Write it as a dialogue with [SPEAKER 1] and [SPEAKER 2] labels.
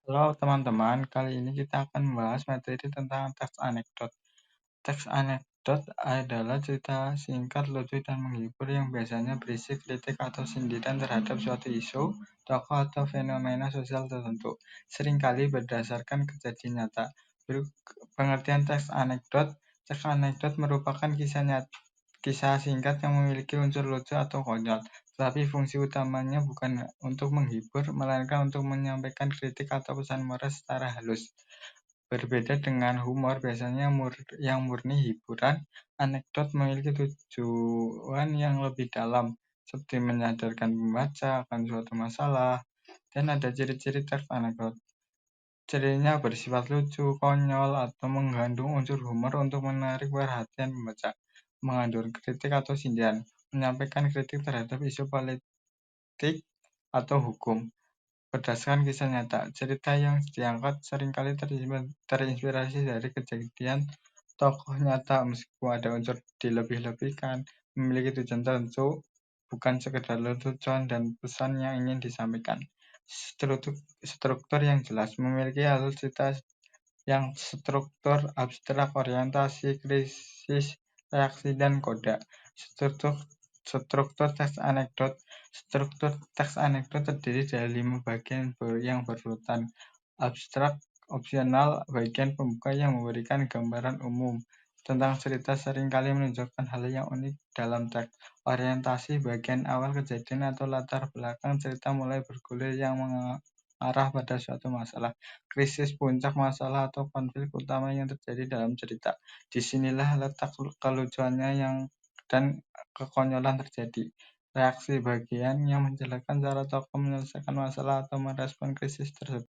[SPEAKER 1] Halo teman-teman, kali ini kita akan membahas materi tentang teks anekdot. Teks anekdot adalah cerita singkat, lucu, dan menghibur yang biasanya berisi kritik atau sindiran terhadap suatu isu, tokoh, atau fenomena sosial tertentu, seringkali berdasarkan kejadian nyata. Pengertian teks anekdot merupakan kisah singkat yang memiliki unsur lucu atau konyol, tetapi fungsi utamanya bukan untuk menghibur, melainkan untuk menyampaikan kritik atau pesan moral secara halus. Berbeda dengan humor biasanya yang murni hiburan, anekdot memiliki tujuan yang lebih dalam, seperti menyadarkan pembaca akan suatu masalah, dan ada ciri-ciri teks anekdot. Cirinya bersifat lucu, konyol, atau mengandung unsur humor untuk menarik perhatian pembaca, mengandung kritik atau sindiran, menyampaikan kritik terhadap isu politik atau hukum. Berdasarkan kisah nyata, cerita yang diangkat seringkali terinspirasi dari kejadian tokoh nyata meskipun ada unsur dilebih-lebihkan, memiliki tujuan tertentu, bukan sekedar lelucon dan pesan yang ingin disampaikan. Struktur yang jelas memiliki alur cerita yang struktur abstrak, orientasi, krisis, reaksi, dan koda. Struktur teks anekdot. Struktur teks anekdot terdiri dari 5 bagian yang berurutan. Abstrak, opsional, bagian pembuka yang memberikan gambaran umum tentang cerita seringkali menunjukkan hal yang unik dalam teks. Orientasi, bagian awal kejadian atau latar belakang cerita mulai bergulir yang mengarah pada suatu masalah. Krisis, puncak masalah atau konflik utama yang terjadi dalam cerita. Disinilah letak kelucuannya dan kekonyolan terjadi. Reaksi, bagian yang menjelaskan cara tokoh menyelesaikan masalah atau merespon krisis tersebut.